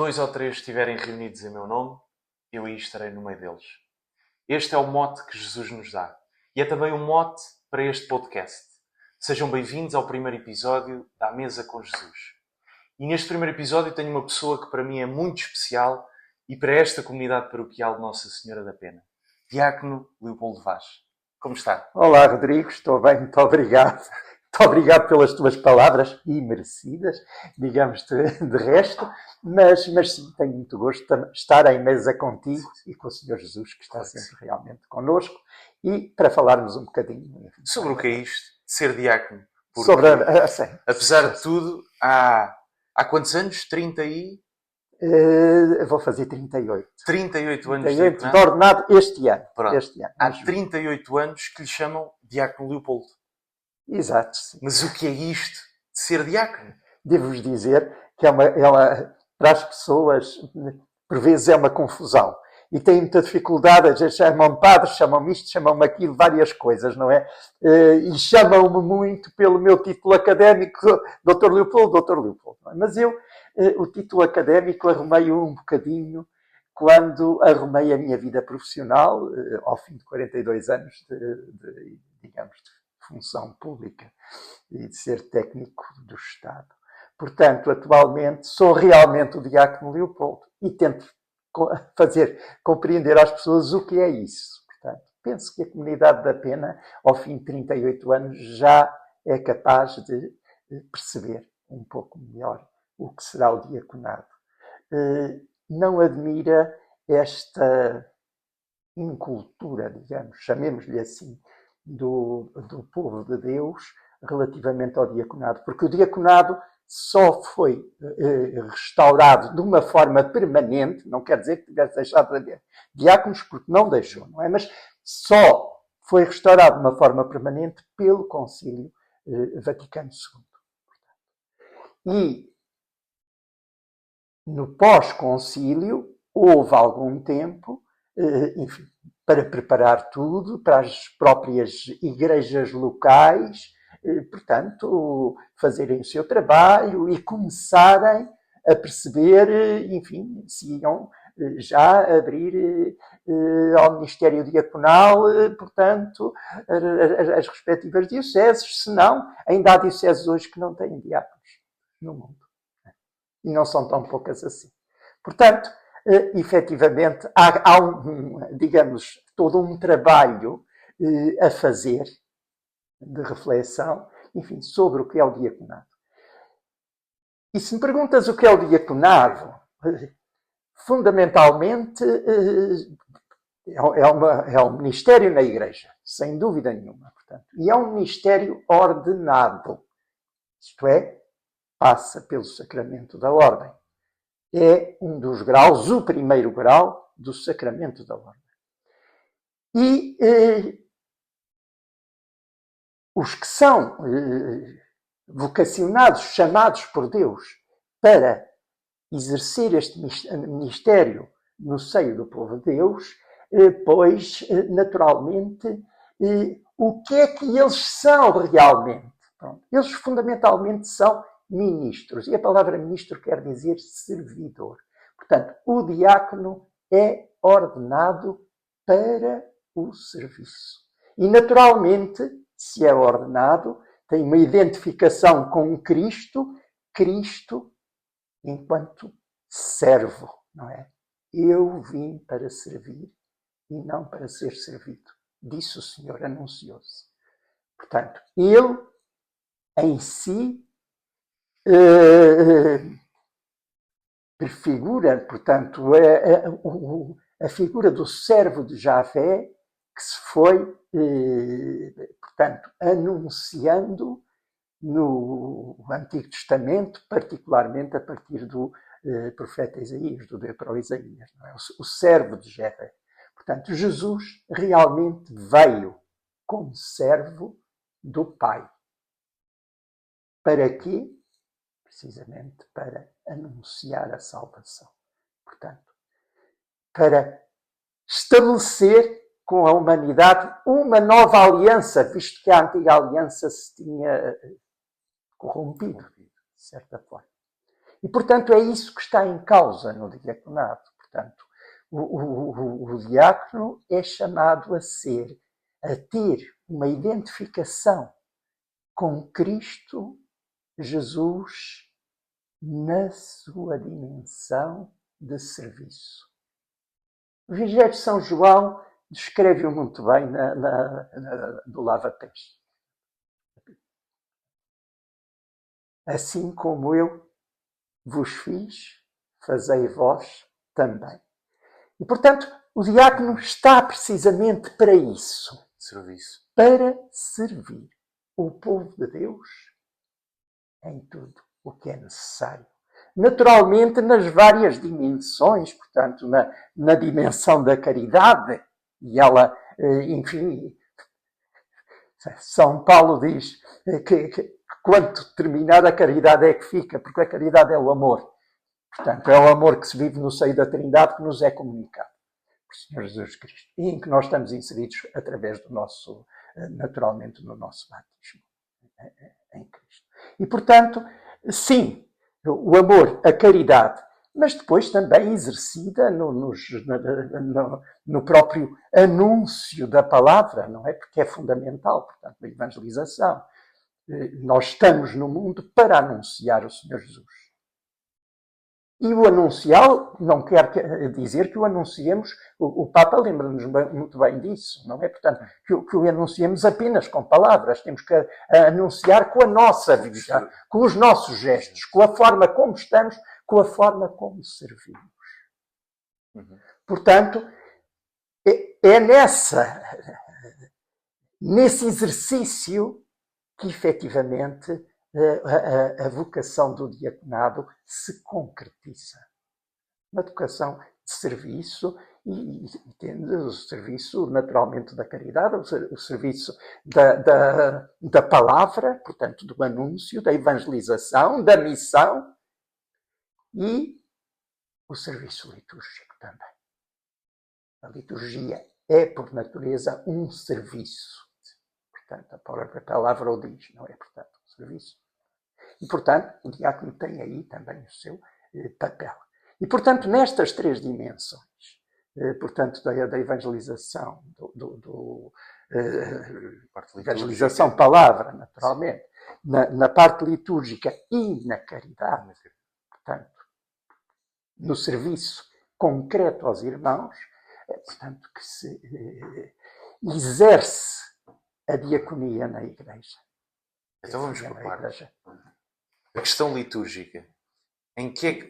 2 ou 3 estiverem reunidos em meu nome, eu aí estarei no meio deles. Este é o mote que Jesus nos dá. E é também um mote para este podcast. Sejam bem-vindos ao primeiro episódio da Mesa com Jesus. E neste primeiro episódio tenho uma pessoa que para mim é muito especial e para esta comunidade paroquial de Nossa Senhora da Pena. Diácono Leopoldo Vaz. Como está? Olá, Rodrigo. Estou bem, muito obrigado. Muito obrigado pelas tuas palavras imerecidas, digamos de resto, mas sim, tenho muito gosto de estar em mesa contigo e com o Senhor Jesus, que está sempre realmente connosco, e para falarmos um bocadinho. Enfim, sobre o que é isto, de ser diácono? Porque, sobre apesar de tudo, há quantos anos? 30 e... vou fazer 38. 38 anos 38 de ordenado este ano. Há 38 anos que lhe chamam Diácono Leopoldo. Exato. Sim. Mas o que é isto de ser diácono? Devo-vos dizer que para as pessoas, por vezes é uma confusão. E têm muita dificuldade, às vezes chamam-me padre, chamam-me isto, chamam-me aquilo, várias coisas, não é? E chamam-me muito pelo meu título académico, Dr. Leopoldo, Dr. Leopoldo. Não é? Mas eu, o título académico, arrumei-o um bocadinho quando arrumei a minha vida profissional, ao fim de 42 anos digamos, de função pública e de ser técnico do Estado. Portanto, atualmente sou realmente o Diácono Leopoldo e tento fazer compreender às pessoas o que é isso. Portanto, penso que a comunidade da Pena, ao fim de 38 anos, já é capaz de perceber um pouco melhor o que será o diaconado. Não admira esta incultura, digamos, chamemos-lhe assim, do povo de Deus relativamente ao diaconado, porque o diaconado só foi restaurado de uma forma permanente, não quer dizer que tivesse deixado de haver diáconos, porque não deixou, não é? Mas só foi restaurado de uma forma permanente pelo Concílio Vaticano II. E no pós-concílio houve algum tempo, enfim, para preparar tudo para as próprias igrejas locais, portanto, fazerem o seu trabalho e começarem a perceber, enfim, se iam já abrir ao Ministério Diaconal, portanto, as respectivas dioceses, se não, ainda há dioceses hoje que não têm diáconos no mundo. E não são tão poucas assim. Portanto, efetivamente, há digamos, todo um trabalho a fazer de reflexão, enfim, sobre o que é o diaconado. E se me perguntas o que é o diaconado, fundamentalmente é um ministério na Igreja, sem dúvida nenhuma. Portanto, e é um ministério ordenado, isto é, passa pelo sacramento da ordem. É um dos graus, o primeiro grau do sacramento da ordem. E os que são vocacionados, chamados por Deus para exercer este ministério no seio do povo de Deus, pois, naturalmente, o que é que eles são realmente? Pronto. Eles fundamentalmente são ministros. E a palavra ministro quer dizer servidor. Portanto, o diácono é ordenado para o serviço. E, naturalmente, se é ordenado, tem uma identificação com Cristo, Cristo enquanto servo, não é? Eu vim para servir e não para ser servido. Disse o Senhor, anunciou-se. Portanto, ele em si prefigura, portanto, a figura do servo de Javé que se foi, portanto, anunciando no Antigo Testamento, particularmente a partir do profeta Isaías, do Deutero-Isaías, não é? O servo de Javé. Portanto, Jesus realmente veio como servo do Pai. Para quê? Precisamente para anunciar a salvação. Portanto, para estabelecer com a humanidade uma nova aliança, visto que a antiga aliança se tinha corrompido, de certa forma. E, portanto, é isso que está em causa no diaconato. Portanto, o diácono é chamado a ter uma identificação com Cristo Jesus na sua dimensão de serviço. O Evangelho de São João descreve-o muito bem do lava-pés. Assim como eu vos fiz, fazei vós também. E, portanto, o diácono está precisamente para isso. Serviço. Para servir o povo de Deus em tudo o que é necessário. Naturalmente, nas várias dimensões, portanto, na dimensão da caridade, e ela, enfim, São Paulo diz que quanto terminada a caridade é que fica, porque a caridade é o amor. Portanto, é o amor que se vive no seio da Trindade que nos é comunicado por Senhor Jesus Cristo e em que nós estamos inseridos através do nosso, naturalmente, no nosso batismo em Cristo. E, portanto, sim, o amor, a caridade, mas depois também exercida no próprio anúncio da palavra, não é? Porque é fundamental, portanto, a evangelização. Nós estamos no mundo para anunciar o Senhor Jesus. E o anunciar não quer dizer que o anunciemos, o Papa lembra-nos muito bem disso, não é? Portanto, que o anunciemos apenas com palavras, temos que anunciar com a nossa vida, com os nossos gestos, com a forma como estamos, com a forma como servimos. Portanto, é nesse exercício que efetivamente a vocação do diaconado se concretiza. Uma vocação de serviço, e tendo o serviço naturalmente da caridade, o serviço da palavra, portanto do anúncio, da evangelização, da missão, e o serviço litúrgico também. A liturgia é, por natureza, um serviço. Portanto, a própria palavra o diz, não é? Portanto, um serviço. E, portanto, o diácono tem aí também o seu papel. E, portanto, nestas três dimensões, portanto, da evangelização, evangelização palavra, naturalmente, na parte litúrgica e na caridade, portanto, no serviço concreto aos irmãos, portanto, que se exerce a diaconia na Igreja. Então vamos por partes. A questão litúrgica.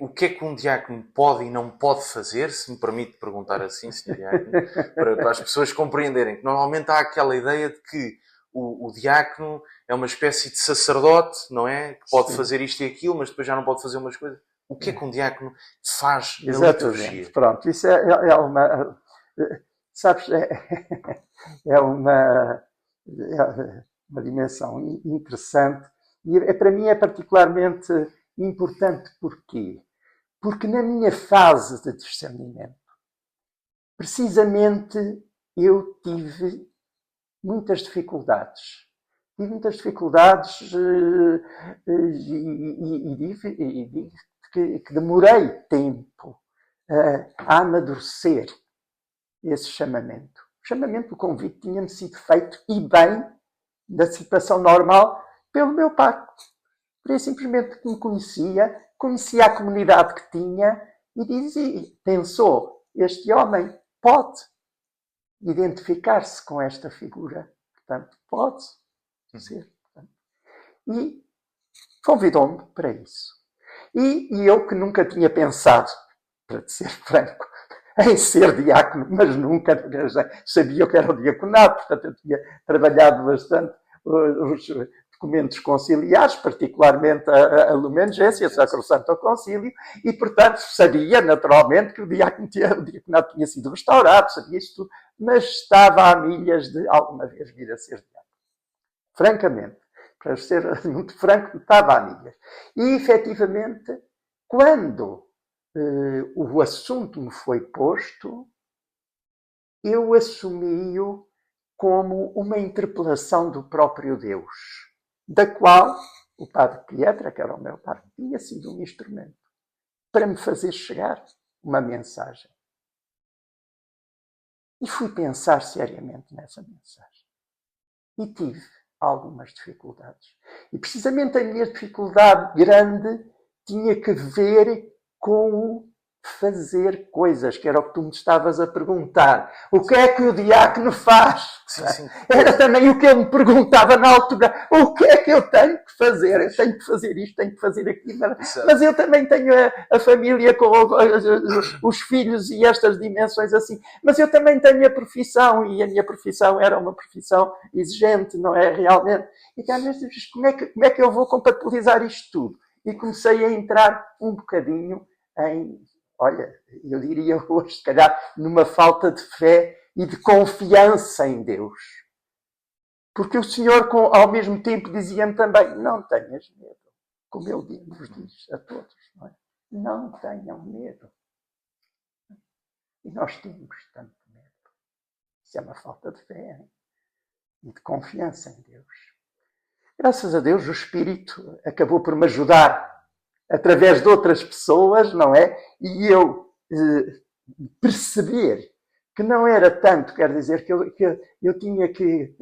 O que é que um diácono pode e não pode fazer, se me permite perguntar assim, Sr. Diácono, para as pessoas compreenderem que normalmente há aquela ideia de que o diácono é uma espécie de sacerdote, não é? Que pode fazer isto e aquilo, mas depois já não pode fazer umas coisas. O que é que um diácono faz na liturgia? Pronto, isso é uma... Sabes, é uma dimensão interessante e para mim é particularmente importante. Porquê? Porque na minha fase de discernimento, precisamente eu tive muitas dificuldades. Tive muitas dificuldades e digo que demorei tempo a amadurecer esse chamamento. O chamamento, o convite, tinha-me sido feito, e bem, da situação normal, pelo meu pai. Por isso, simplesmente que me conhecia a comunidade que tinha e pensou, este homem pode identificar-se com esta figura. Portanto, pode ser. E convidou-me para isso. E eu que nunca tinha pensado, para te ser franco, em ser diácono, mas nunca sabia o que era o diaconato, portanto eu tinha trabalhado bastante os documentos conciliares, particularmente a Lumen Gentium, a Sacrosanto Concílio, e portanto sabia naturalmente que o diaconato tinha sido restaurado, sabia isso tudo, mas estava a milhas de alguma vez vir a ser diácono. Francamente, para ser muito franco, estava a milhas. E efetivamente, quando o assunto me foi posto, eu assumi-o como uma interpelação do próprio Deus, da qual o padre Pietra, que era o meu padre, tinha sido um instrumento. para me fazer chegar uma mensagem. E fui pensar seriamente nessa mensagem. E tive algumas dificuldades. E precisamente a minha dificuldade grande tinha que ver com fazer coisas, que era o que tu me estavas a perguntar. O que é que o diácono faz? Sim, sim. Era também o que ele me perguntava na altura. O que é que eu tenho que fazer? Eu tenho que fazer isto, tenho que fazer aquilo. Mas eu também tenho a família com os filhos e estas dimensões assim. Mas eu também tenho a profissão, e a minha profissão era uma profissão exigente, não é realmente? Então, como é que eu vou compatibilizar isto tudo? E comecei a entrar um bocadinho em... Olha, eu diria hoje, se calhar, numa falta de fé e de confiança em Deus. Porque o Senhor, ao mesmo tempo, dizia-me também, não tenhas medo. Como Ele nos diz a todos, não é? Não tenham medo. E nós temos tanto medo. Isso é uma falta de fé e de confiança em Deus. Graças a Deus, o Espírito acabou por me ajudar através de outras pessoas, não é? E eu perceber que não era tanto, quer dizer, que eu tinha que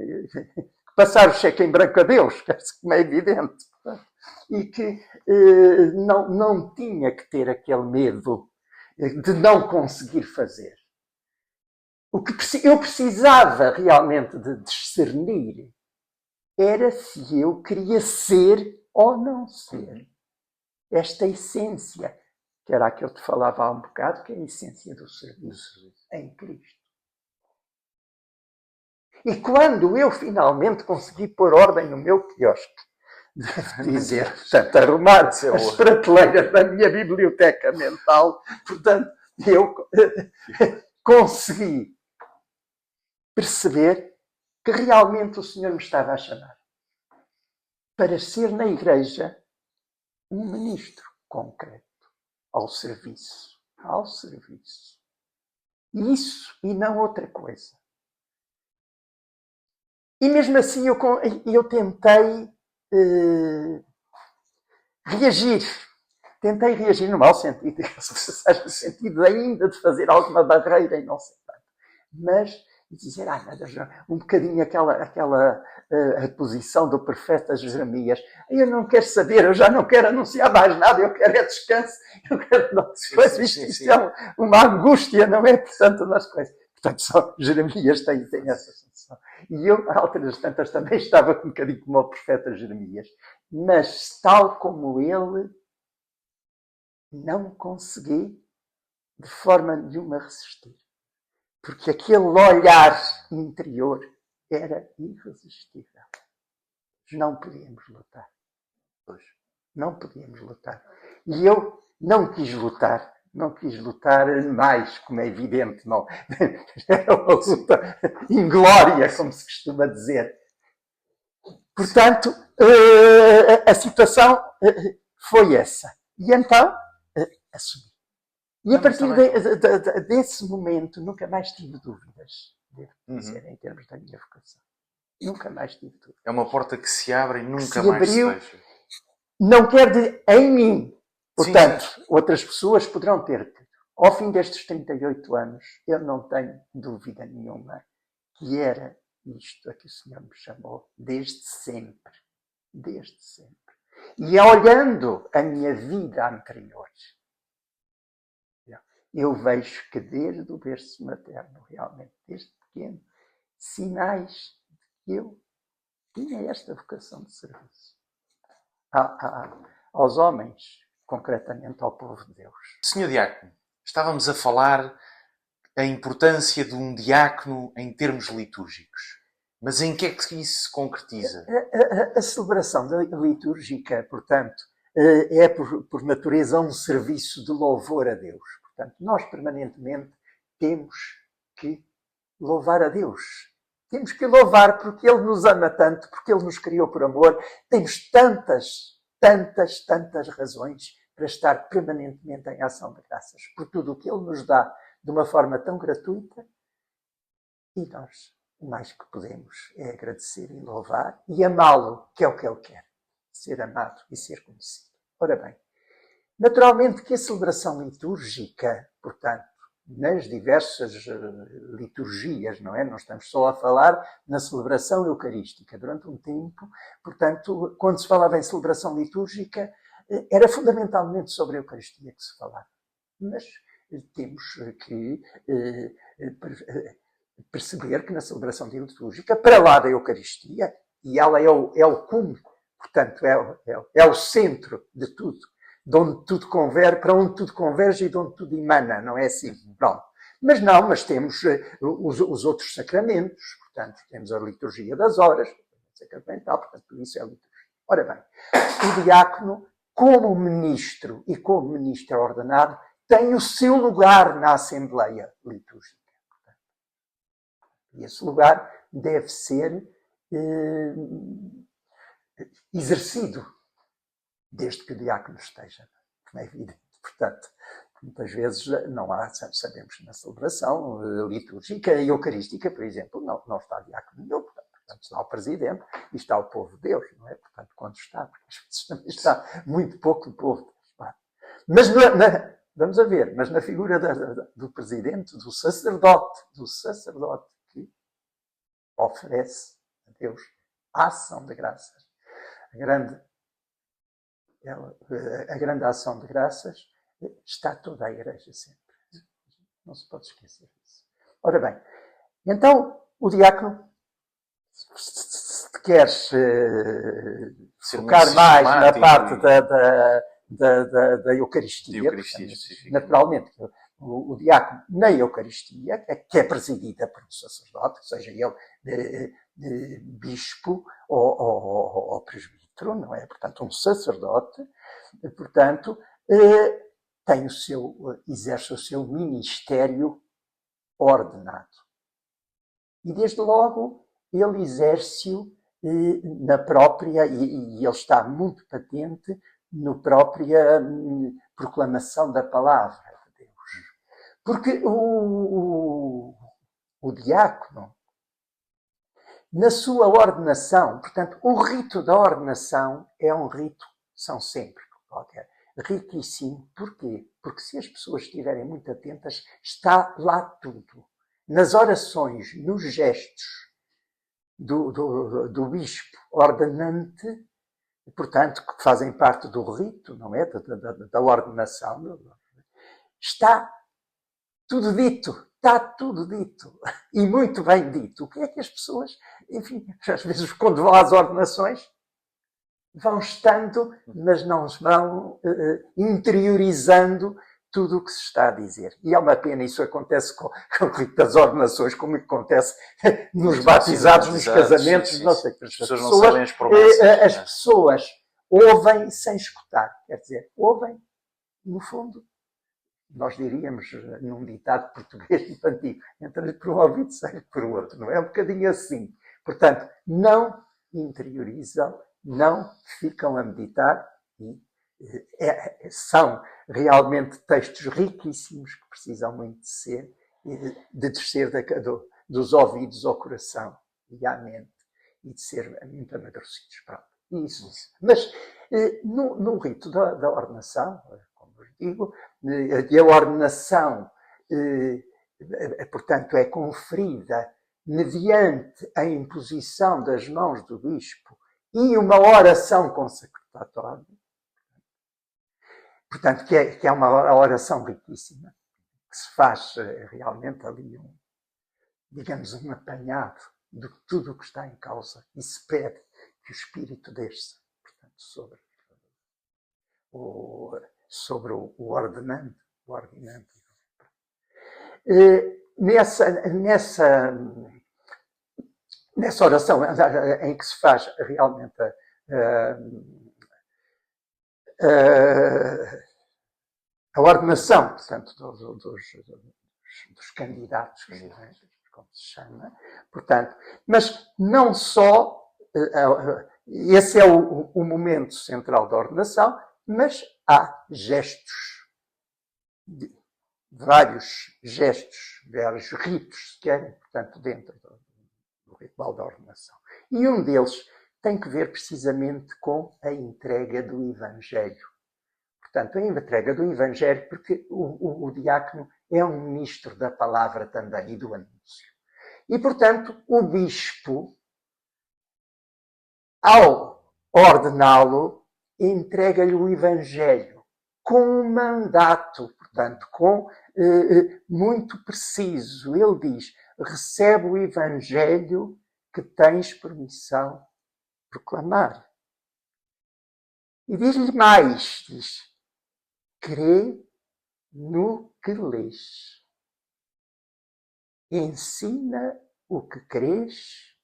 passar o cheque em branco a Deus, como é evidente. E que não tinha que ter aquele medo de não conseguir fazer. O que eu precisava realmente de discernir era se eu queria ser ou não ser. Esta essência, que era a que eu te falava há um bocado, que é a essência do serviço em Cristo. E quando eu finalmente consegui pôr ordem no meu quiosque, devo dizer, portanto, arrumar as prateleiras da minha biblioteca mental, portanto, eu consegui perceber que realmente o Senhor me estava a chamar para ser na igreja um ministro concreto ao serviço. Ao serviço. Isso e não outra coisa. E mesmo assim eu tentei reagir. Tentei reagir no mau sentido, no sentido ainda de fazer alguma barreira e não sei tanto. Mas dizer, um bocadinho aquela posição do profeta Jeremias. Eu não quero saber, eu já não quero anunciar mais nada, eu quero é descanso, eu quero isto é uma angústia, não é? Portanto, nas coisas. Portanto, só Jeremias tem essa sensação. E eu, a alturas tantas, também estava um bocadinho como o profeta Jeremias. Mas, tal como ele, não consegui de forma nenhuma resistir. Porque aquele olhar interior era irresistível. Não podíamos lutar. Não podíamos lutar. E eu não quis lutar. Não quis lutar mais, como é evidente. Não. Era uma luta inglória, como se costuma dizer. Portanto, a situação foi essa. E então, assumi. E a partir desse momento, nunca mais tive dúvidas, devo dizer, em termos da minha vocação. Nunca mais tive dúvidas. É uma porta que se abre e nunca mais se fecha. Não quer dizer em mim. Portanto, sim. Outras pessoas poderão ter. Ao fim destes 38 anos, eu não tenho dúvida nenhuma que era isto a que o Senhor me chamou desde sempre. Desde sempre. E olhando a minha vida anterior, eu vejo que desde o berço materno, realmente, desde pequeno, sinais de que eu tinha esta vocação de serviço. Aos homens, concretamente ao povo de Deus. Senhor Diácono, estávamos a falar a importância de um diácono em termos litúrgicos. Mas em que é que isso se concretiza? A celebração da litúrgica, portanto, é por natureza um serviço de louvor a Deus. Portanto, nós permanentemente temos que louvar a Deus. Temos que louvar porque Ele nos ama tanto, porque Ele nos criou por amor. Temos tantas razões para estar permanentemente em ação de graças por tudo o que Ele nos dá de uma forma tão gratuita. E nós, o mais que podemos é agradecer e louvar e amá-lo, que é o que Ele quer. Ser amado e ser conhecido. Ora bem, Naturalmente que a celebração litúrgica, portanto, nas diversas liturgias, não é? Não estamos só a falar na celebração eucarística. Durante um tempo, portanto, quando se falava em celebração litúrgica, era fundamentalmente sobre a Eucaristia que se falava. Mas temos que perceber que na celebração litúrgica, para lá da Eucaristia, e ela é o cume, portanto, é o centro de tudo, de onde tudo converge, para onde tudo converge e de onde tudo emana, não é assim? Pronto. Mas temos os outros sacramentos, portanto, temos a liturgia das horas, sacramental, portanto, tudo isso é a liturgia. Ora bem, o diácono, como ministro e como ministro ordenado, tem o seu lugar na Assembleia Litúrgica. E esse lugar deve ser exercido, desde que o diácono esteja, como é evidente. Portanto, muitas vezes não há, sabemos, na celebração litúrgica e eucarística, por exemplo, não está diácono nenhum, portanto, está o presidente e está o povo de Deus, não é? Portanto, quando está, porque às vezes também está muito pouco o povo de Deus. Mas vamos a ver, mas na figura do presidente, do sacerdote que oferece a Deus a ação de graças, a grande ação de graças, está toda a Igreja sempre. Não se pode esquecer disso. Ora bem, então o diácono, se queres focar mais na parte da Eucaristia, naturalmente, o diácono na Eucaristia, que é presidida por um sacerdote, seja ele bispo ou presbítero, não é? Portanto, um sacerdote, portanto, exerce o seu ministério ordenado. E, desde logo, ele exerce-o na própria, e ele está muito patente, na própria proclamação da palavra de Deus. Porque o diácono, na sua ordenação, portanto, o rito da ordenação é um rito, são sempre qualquer, riquíssimo. Porquê? Porque se as pessoas estiverem muito atentas, está lá tudo. Nas orações, nos gestos do bispo ordenante, portanto, que fazem parte do rito, não é? Da ordenação, está tudo dito. Está tudo dito. E muito bem dito. O que é que as pessoas, enfim, às vezes quando vão às ordenações, vão estando, mas não vão interiorizando tudo o que se está a dizer. E é uma pena, isso acontece com o rito das ordenações, como acontece nos batizados, nos casamentos, sim. Não sei. As pessoas não sabem as promessas. As pessoas ouvem sem escutar. Quer dizer, ouvem, no fundo, nós diríamos, num ditado português muito antigo, entra-lhe por um ouvido, sai por o outro. Não é um bocadinho assim. Portanto, não interiorizam, não ficam a meditar e são realmente textos riquíssimos que precisam muito de ser, de descer dos ouvidos ao coração e à mente e de ser muito amadurecidos. Pronto, isso. Mas no rito da ordenação, como eu digo, a ordenação, portanto, é conferida mediante a imposição das mãos do bispo e uma oração consacratória, portanto, que é uma oração riquíssima, que se faz realmente ali digamos, um apanhado de tudo o que está em causa e se pede que o Espírito desça, portanto, sobre o ordenante. Nessa oração em que se faz realmente a ordenação, portanto, dos candidatos, como se chama, portanto, mas não só, esse é o momento central da ordenação, mas há gestos, vários gestos, vários ritos, se querem, portanto, dentro do ritual da ordenação. E um deles tem que ver precisamente com a entrega do Evangelho. portanto, a entrega do Evangelho, porque o diácono é um ministro da palavra também e do anúncio. E, portanto, o bispo, ao ordená-lo, entrega-lhe o Evangelho com um mandato, portanto, muito preciso. Ele diz, recebe o Evangelho que tens permissão de proclamar. E diz-lhe mais, diz, crê no que lês. Ensina o que crês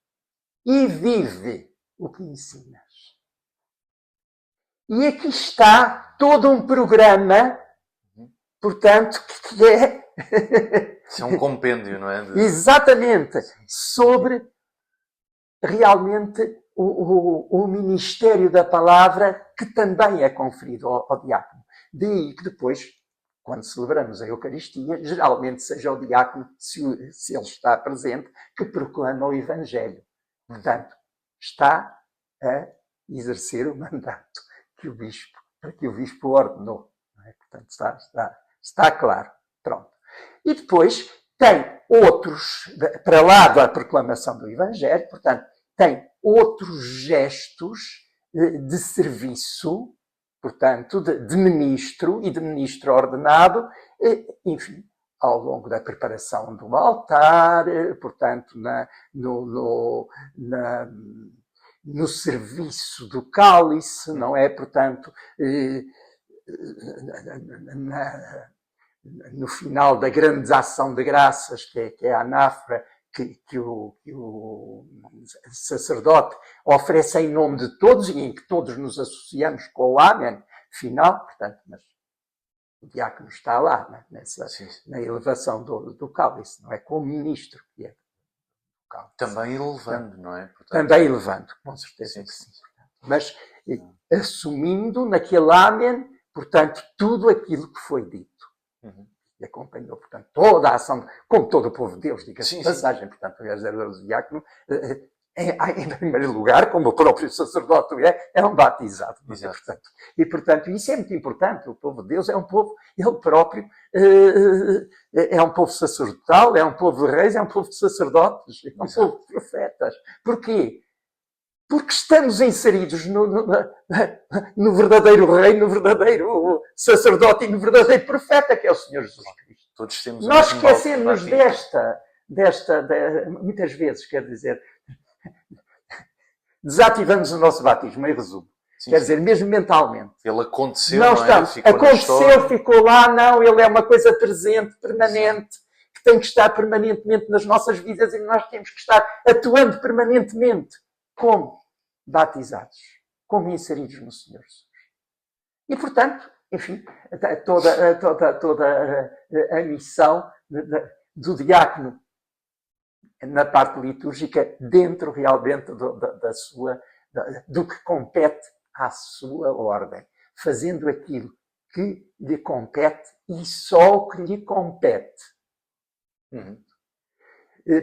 e vive o que ensinas. E aqui está todo um programa, portanto, que é... Isso é um compêndio, não é? Exatamente. Sobre realmente o ministério da palavra, que também é conferido ao diácono. Daí que depois, quando celebramos a Eucaristia, geralmente seja o diácono, se ele está presente, que proclama o Evangelho. Portanto, está a exercer o mandato para que o bispo ordenou. Não é? Portanto, está claro. Pronto. E depois tem outros, para lá da proclamação do Evangelho, portanto, tem outros gestos de serviço, portanto, de ministro e de ministro ordenado, enfim, ao longo da preparação do altar, portanto, no serviço do cálice, não é? Portanto, no final da grande ação de graças, que é a anáfora, que o sacerdote oferece em nome de todos e em que todos nos associamos com o Amém final, portanto, mas o diácono está lá, na elevação do cálice, não é? Como ministro que é. Também elevando, não é? Portanto, também elevando, com certeza que sim. Mas assumindo naquele Amém, portanto, tudo aquilo que foi dito. E acompanhou, portanto, toda a ação, como todo o povo de Deus, diga-se de passagem. Portanto, o diácono, em primeiro lugar, como o próprio sacerdote é um batizado. Portanto, isso é muito importante. O povo de Deus é um povo, ele próprio, é um povo sacerdotal, é um povo de reis, é um povo de sacerdotes, é um povo de profetas. Porquê? Porque estamos inseridos no verdadeiro rei, no verdadeiro sacerdote e no verdadeiro profeta, que é o Senhor Jesus Cristo. Todos temos Nós esquecemos muitas vezes, quer dizer, desativamos o nosso batismo, em resumo. Quer dizer, mesmo mentalmente. Ele aconteceu, não estamos. Aconteceu, ficou lá, não, ele é uma coisa presente, permanente, que tem que estar permanentemente nas nossas vidas e nós temos que estar atuando permanentemente. Como? Batizados. Como inseridos no Senhor Jesus. E, portanto, enfim, toda a missão do diácono na parte litúrgica, dentro realmente do que compete à sua ordem. Fazendo aquilo que lhe compete e só o que lhe compete.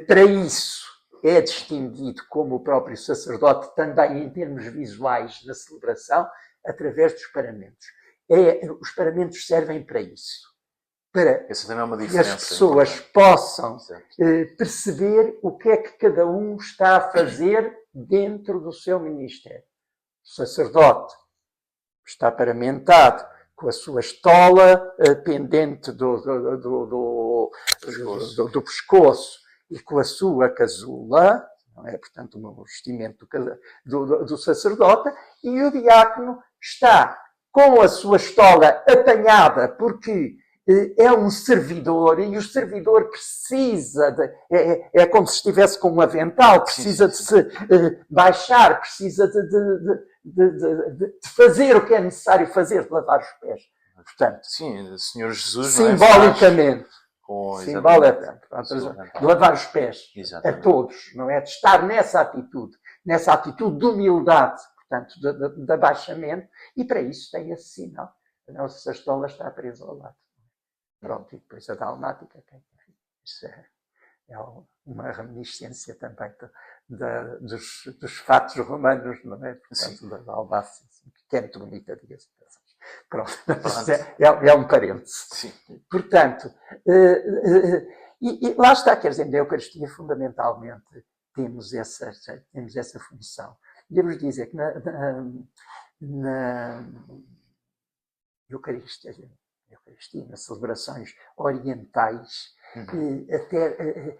Para isso, é distinguido como o próprio sacerdote, também em termos visuais da celebração, através dos paramentos. Os paramentos servem para isso. Para que as pessoas possam perceber o que é que cada um está a fazer dentro do seu ministério. O sacerdote está paramentado com a sua estola pendente do pescoço e com a sua casula, não é? Portanto, o vestimento do sacerdote, e o diácono está com a sua estola apanhada, porque é um servidor, e o servidor precisa é como se estivesse com um avental, precisa de se baixar, precisa de fazer o que é necessário fazer, de lavar os pés. Portanto, sim, o Senhor Jesus, simbolicamente, simbolicamente, de lavar os pés. Exatamente. A todos, não é? De estar nessa atitude de humildade, portanto, de abaixamento, e para isso tem esse sinal. A nossa estola está presa ao lado. Pronto, e depois a dalmática, isso é uma reminiscência também dos fatos romanos, não é? Portanto, da Dalmácia, que é muito bonita, diga-se. Pronto, Pronto. é um parêntese. Sim. Portanto, e lá está, quer dizer, na Eucaristia fundamentalmente temos essa função. Devo dizer que na Eucaristia, nas celebrações orientais, até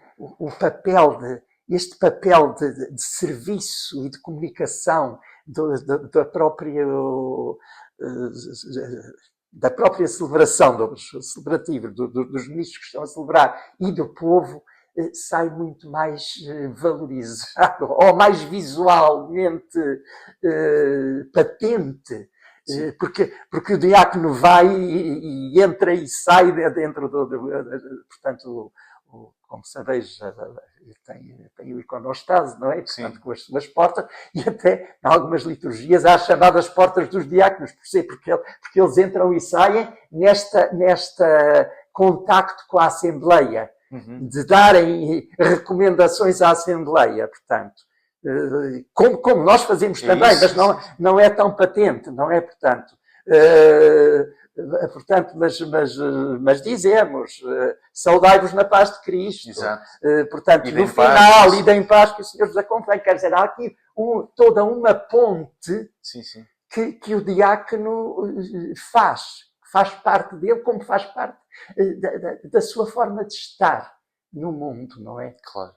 este papel de serviço e de comunicação da própria celebração, celebrativa, dos ministros que estão a celebrar e do povo, sai muito mais valorizado, ou mais visualmente patente. Porque o diácono vai e entra e sai dentro portanto, como sabeis, tem o iconostase, não é? Portanto, com as suas portas, e até em algumas liturgias há chamadas portas dos diáconos, porque eles entram e saem nesta contacto com a Assembleia, de darem recomendações à Assembleia, portanto. Como nós fazemos também, mas não é tão patente, não é? Portanto, mas dizemos, saudai-vos na paz de Cristo. Exato. Portanto, no final, e deem paz que o Senhor vos acompanhe. Quer dizer, há aqui toda uma ponte que o diácono faz parte dele, como faz parte da sua forma de estar no mundo, não é? Claro.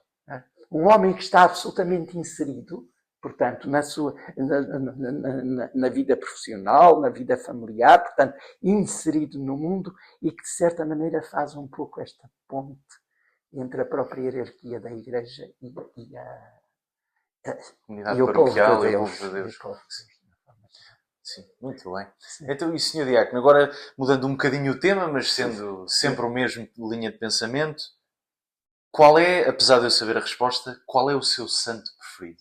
Um homem que está absolutamente inserido, portanto, na vida profissional, na vida familiar, portanto, inserido no mundo e que, de certa maneira, faz um pouco esta ponte entre a própria hierarquia da Igreja e a comunidade paroquial e o povo de Deus. Sim, muito bem. Sim. Então, e Sr. Diácono, agora mudando um bocadinho o tema, mas sendo sempre o mesmo linha de pensamento, qual é, apesar de eu saber a resposta, qual é o seu santo preferido?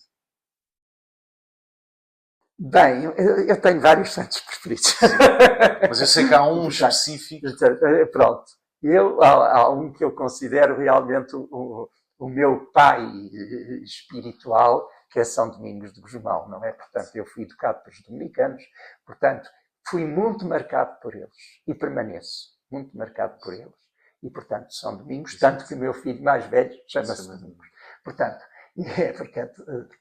Bem, eu tenho vários santos preferidos. Sim. Mas eu sei que há um específico. Pronto. Há um que eu considero realmente o meu pai espiritual, que é São Domingos de Gusmão, não é? Portanto, eu fui educado pelos dominicanos, portanto, fui muito marcado por eles e permaneço muito marcado por eles. E, portanto, São Domingos, tanto que o meu filho mais velho chama-se Domingos. Portanto, porque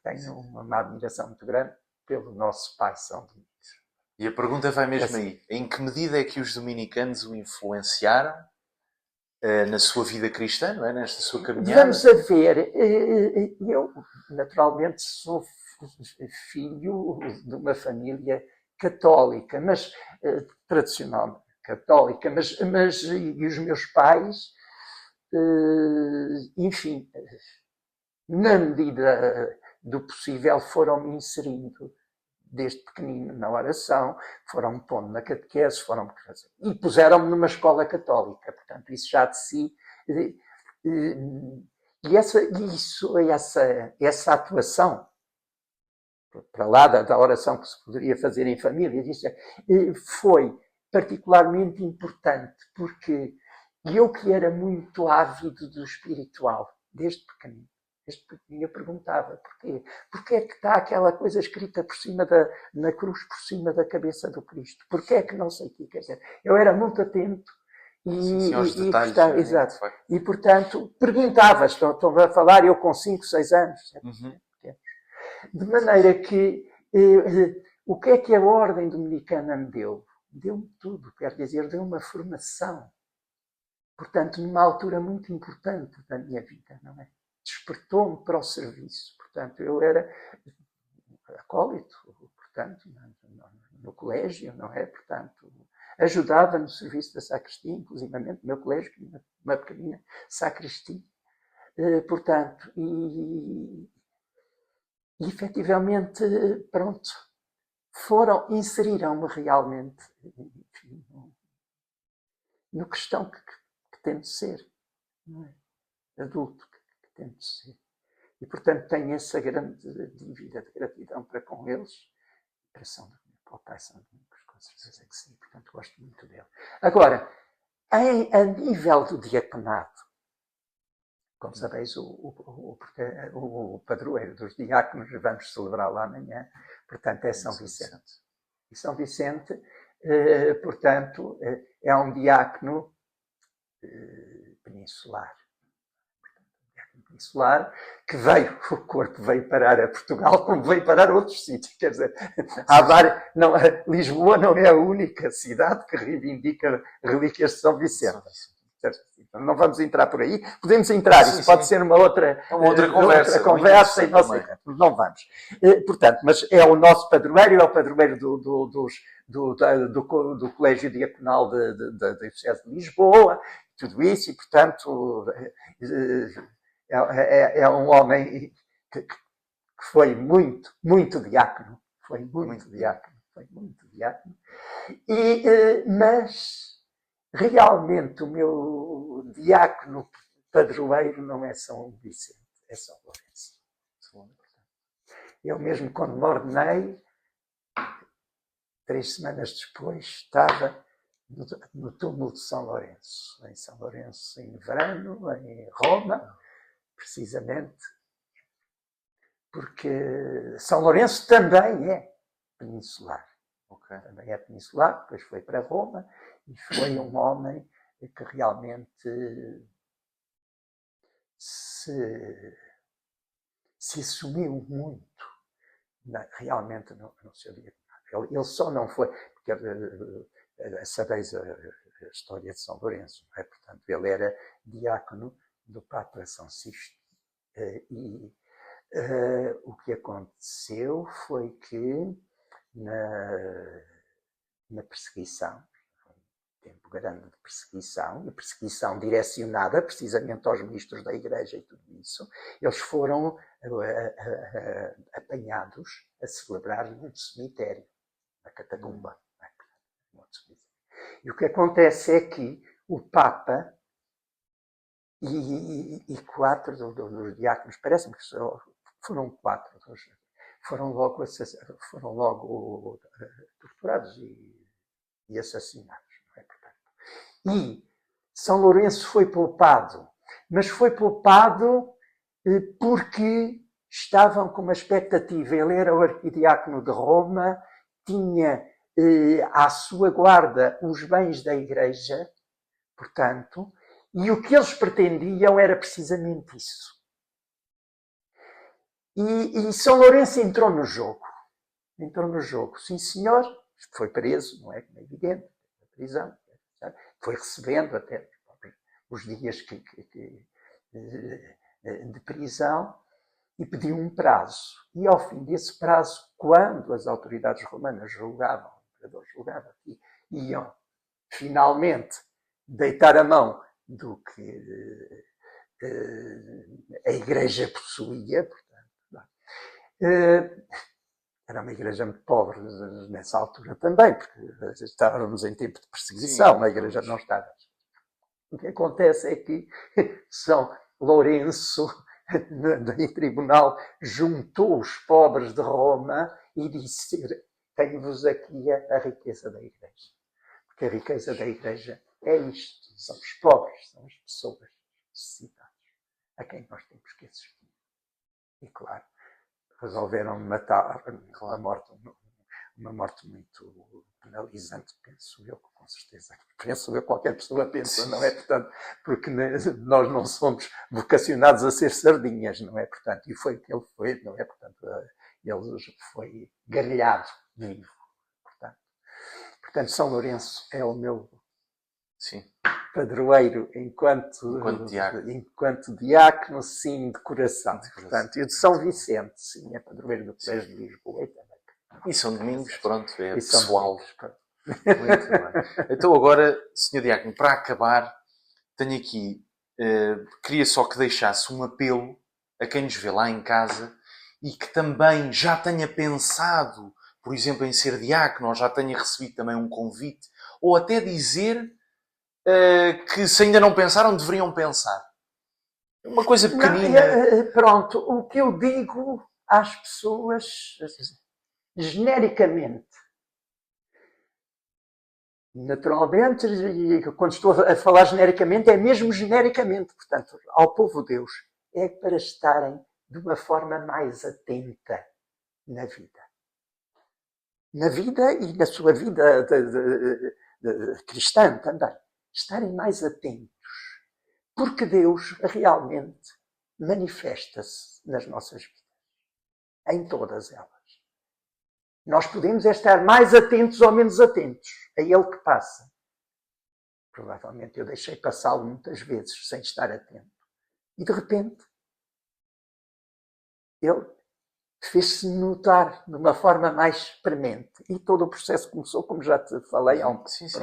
tenho uma admiração muito grande pelo nosso pai São Domingos. E a pergunta vai mesmo aí. Em que medida é que os dominicanos o influenciaram na sua vida cristã, não é? Nesta sua caminhada? Vamos a ver. Eu, naturalmente, sou filho de uma família católica, mas tradicional católica, mas e os meus pais, enfim, na medida do possível, foram-me inserindo desde pequenino na oração, foram-me pondo na catequese, e puseram-me numa escola católica, portanto, isso já de si. E essa atuação, para lá da oração que se poderia fazer em família, foi particularmente importante, porque eu que era muito ávido do espiritual, desde pequenino, eu perguntava porquê. Porquê é que está aquela coisa escrita por cima na cruz, por cima da cabeça do Cristo? Porquê é que não sei o que quer dizer? Eu era muito atento exato. E, portanto, perguntava, estou a falar eu com 5, 6 anos. De maneira que o que é que a ordem dominicana me deu? Deu-me tudo, quer dizer, deu uma formação. Portanto, numa altura muito importante da minha vida, não é? Despertou-me para o serviço. Portanto, eu era acólito, portanto, no colégio, não é? Portanto, ajudava no serviço da sacristia, inclusivamente no meu colégio, uma pequenina sacristia. Portanto, e efetivamente, pronto, inseriram-me realmente, enfim, no cristão que tento ser, não é? Adulto que tento ser. E, portanto, tenho essa grande dívida de gratidão para com eles, para o pai São Domingos, com certeza que sim. Portanto, gosto muito dele. Agora, a nível do diaconado, como sabeis, o padroeiro dos diáconos, vamos celebrar lá amanhã, portanto, é São Vicente. E São Vicente Portanto, é um diácono peninsular. Peninsular, que o corpo veio parar a Portugal, como veio parar a outros sítios. Quer dizer, Lisboa não é a única cidade que reivindica relíquias de São Vicente. Não vamos entrar por aí. Podemos entrar, isso pode ser uma outra conversa e não vamos. Portanto, mas é o nosso padroeiro, é o padroeiro do Colégio Diaconal da Diocese de Lisboa, tudo isso, e portanto é um homem que foi muito diácono. Foi muito diácono. Mas realmente o meu diácono padroeiro não é São Vicente, é São Lourenço. Eu mesmo, quando me ordenei, 3 semanas depois, estava no túmulo de São Lourenço, em São Lourenço, em Verano, em Roma, precisamente, porque São Lourenço também é peninsular. Também é peninsular, depois foi para Roma, e foi um homem que realmente se assumiu muito, realmente no seu dia. Ele só não foi, porque sabeis a história de São Lourenço, não é? Portanto, ele era diácono do Papa São Sisto. O que aconteceu foi que na perseguição, um tempo grande de perseguição, e perseguição direcionada precisamente aos ministros da Igreja e tudo isso, eles foram apanhados a celebrar num cemitério, na catacumba. E o que acontece é que o Papa e 4 dos diáconos, parece-me que foram 4, foram logo torturados e assassinados. Não é? Portanto, e São Lourenço foi poupado, mas foi poupado porque estavam com uma expectativa. Ele era o arquidiácono de Roma, tinha à sua guarda os bens da Igreja, portanto, e o que eles pretendiam era precisamente isso. E São Lourenço entrou no jogo. Sim, senhor. Foi preso, não é? É evidente. Na prisão. Foi recebendo até os dias de prisão e pediu um prazo. E ao fim desse prazo, quando as autoridades romanas julgavam, o imperador julgava que iam finalmente deitar a mão do que a Igreja possuía, era uma igreja muito pobre nessa altura também, porque estávamos em tempo de perseguição, a igreja não estava. O que acontece é que São Lourenço, em tribunal, juntou os pobres de Roma e disse: tenho-vos aqui a riqueza da igreja. Porque a riqueza da igreja é isto, são os pobres, são as pessoas necessitadas, a quem nós temos que assistir. E claro, resolveram matar uma morte muito penalizante, penso eu, com certeza. Penso eu, qualquer pessoa pensa, não é? Portanto, porque nós não somos vocacionados a ser sardinhas, não é? Portanto, e foi o que ele foi, não é? Portanto, ele foi grelhado vivo. Portanto, São Lourenço é o meu padroeiro enquanto diácono, sim, de coração. Portanto, e o de São Vicente, sim, é padroeiro do Colégio de Lisboa. E São Domingos, pronto, é pessoal. Muito bem. Então agora, Sr. Diácono, para acabar, tenho aqui, queria só que deixasse um apelo a quem nos vê lá em casa e que também já tenha pensado, por exemplo, em ser diácono, ou já tenha recebido também um convite, ou até dizer que se ainda não pensaram, deveriam pensar. Uma coisa pequenina. Pronto, o que eu digo às pessoas, genericamente, naturalmente, e quando estou a falar genericamente, é mesmo genericamente, portanto, ao povo de Deus, é para estarem de uma forma mais atenta na vida. na vida e na sua vida cristã também, estarem mais atentos, porque Deus realmente manifesta-se nas nossas vidas, em todas elas. Nós podemos estar mais atentos ou menos atentos a Ele que passa. Provavelmente eu deixei passá-lo muitas vezes sem estar atento. E de repente, Ele fez-se notar de uma forma mais premente. E todo o processo começou, como já te falei, há um pouco. Sim, sim.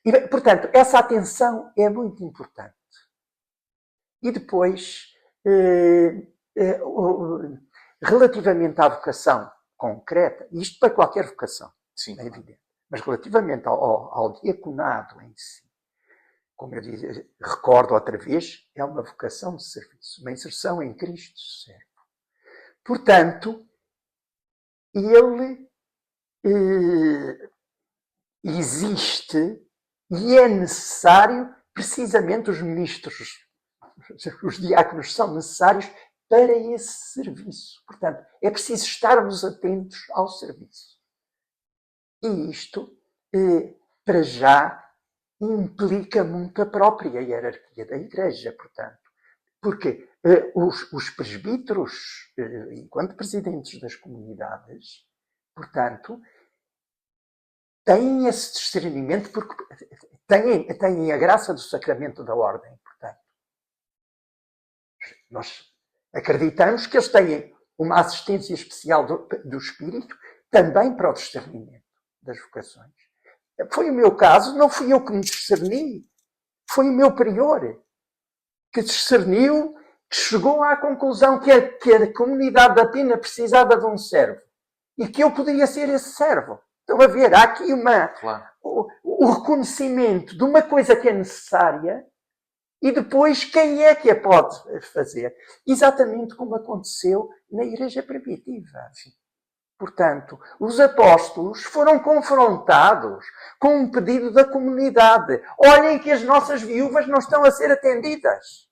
E, portanto, essa atenção é muito importante. E depois, relativamente à vocação concreta, isto para qualquer vocação, Sim. é evidente, mas relativamente ao diaconado em si, como eu disse, recordo outra vez, é uma vocação de serviço, uma inserção em Cristo serve. Portanto, ele existe e é necessário, precisamente os ministros, os diáconos são necessários para esse serviço. Portanto, é preciso estarmos atentos ao serviço. E isto, para já, implica muito a própria hierarquia da Igreja, portanto. Porque os presbíteros, enquanto presidentes das comunidades, portanto, têm esse discernimento porque têm a graça do sacramento da ordem, portanto. Nós acreditamos que eles têm uma assistência especial do Espírito também para o discernimento das vocações. Foi o meu caso, não fui eu que me discerni, foi o meu prior que discerniu, que chegou à conclusão que a comunidade da Pena precisava de um servo e que eu poderia ser esse servo. Estão a ver, há aqui o reconhecimento de uma coisa que é necessária e depois quem é que a pode fazer. Exatamente como aconteceu na Igreja Primitiva. Portanto, os apóstolos foram confrontados com um pedido da comunidade. Olhem que as nossas viúvas não estão a ser atendidas.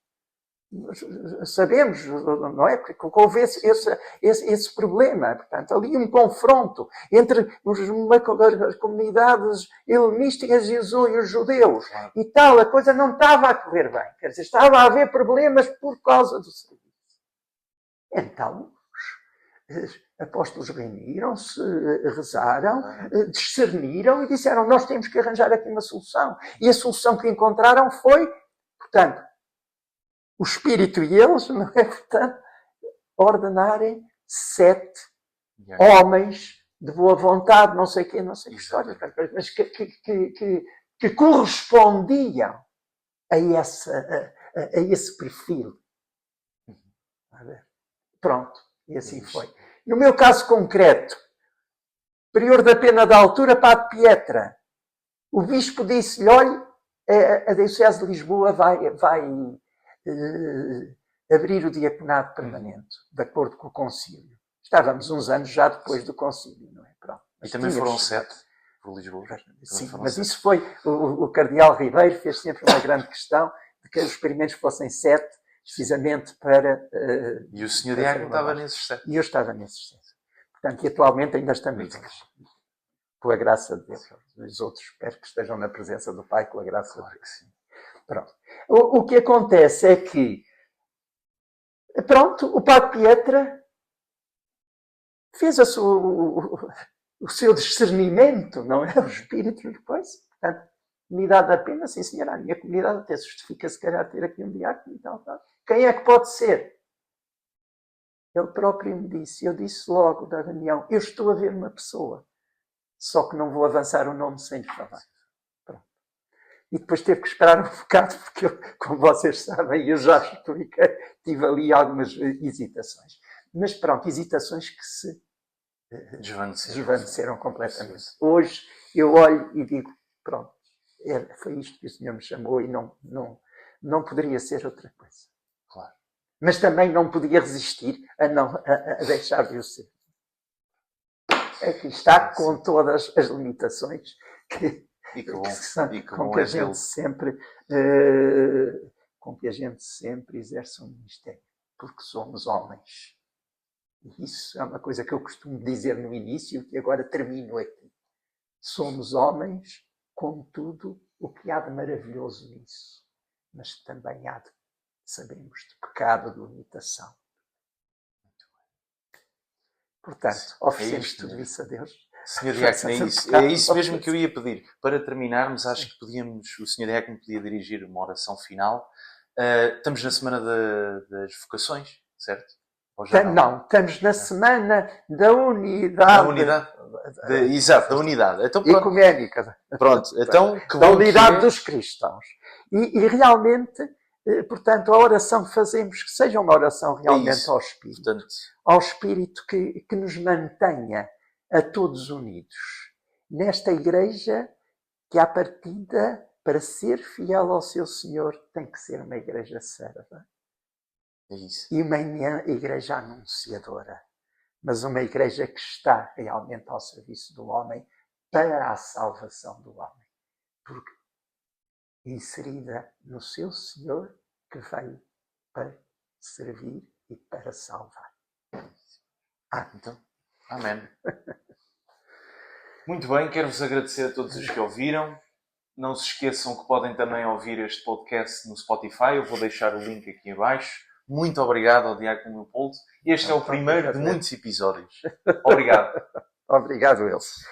Sabemos, não é? Porque houve esse problema. Portanto, ali um confronto entre as comunidades helenísticas e os judeus. E tal, a coisa não estava a correr bem. Quer dizer, estava a haver problemas por causa do serviço. Então, os apóstolos reuniram-se, rezaram, discerniram e disseram, nós temos que arranjar aqui uma solução. E a solução que encontraram foi, portanto, o Espírito e eles, não é? Portanto, ordenarem 7 homens de boa vontade, não sei o quê, não sei que história, mas que correspondiam a esse perfil. Pronto, e assim foi. No meu caso concreto, prior da Pena da Altura, Padre Pietra, o bispo disse-lhe, olhe, a Diocese de Lisboa vai abrir o diaconado permanente, de acordo com o concílio. Estávamos uns anos já depois do concílio, não é? Pronto. E também foram 7 por Lisboa. Sim, mas isso foi, o cardeal Ribeiro fez sempre uma grande questão de que os experimentos fossem 7, precisamente para... e o senhor diácono estava nesses 7. E eu estava nesses 7. Portanto, e atualmente ainda estamos com a graça de Deus. Os outros espero que estejam na presença do Pai, com a graça de Deus. Que sim. Pronto. O que acontece é que, pronto, o Padre Pietra fez o seu discernimento, não é? O espírito depois. Portanto, comunidade da Pena, sim senhora, a minha comunidade até justifica se calhar ter aqui um diácono e tal. Quem é que pode ser? Ele próprio me disse, eu disse logo da reunião, eu estou a ver uma pessoa, só que não vou avançar o nome sem lhe falar. E depois teve que esperar um bocado, porque, como vocês sabem, eu já expliquei, tive ali algumas hesitações. Mas pronto, hesitações que se desvaneceram completamente. Hoje eu olho e digo, pronto, foi isto que o Senhor me chamou e não poderia ser outra coisa. Claro. Mas também não podia resistir a deixar de o ser. Aqui está, com todas as limitações com que a gente sempre exerce um ministério, porque somos homens E isso é uma coisa que eu costumo dizer no início, que agora termino aqui. Somos homens com tudo o que há de maravilhoso nisso, mas também há de, sabemos, de pecado, de limitação. Portanto, oferecemos tudo isso a Deus. Senhor Diácono, é isso mesmo que eu ia pedir. Para terminarmos, acho que o Senhor Diácono podia dirigir uma oração final. Estamos na semana das vocações, certo? Não, estamos na semana da unidade. Da unidade? Exato, da unidade. Então, ecuménica. Pronto, então, da unidade dos cristãos. E realmente, portanto, a oração que fazemos, que seja uma oração realmente ao Espírito. Portanto, ao Espírito que nos mantenha a todos unidos. Nesta igreja que, à partida, para ser fiel ao seu Senhor, tem que ser uma igreja serva. É isso. E uma igreja anunciadora. Mas uma igreja que está realmente ao serviço do homem para a salvação do homem. Porque inserida no seu Senhor que veio para servir e para salvar. Então, amém. Muito bem, quero-vos agradecer a todos os que ouviram. Não se esqueçam que podem também ouvir este podcast no Spotify. Eu vou deixar o link aqui em baixo. Muito obrigado ao Diácono Leopoldo. Este é o primeiro de muitos episódios. Obrigado. Obrigado, Elcio.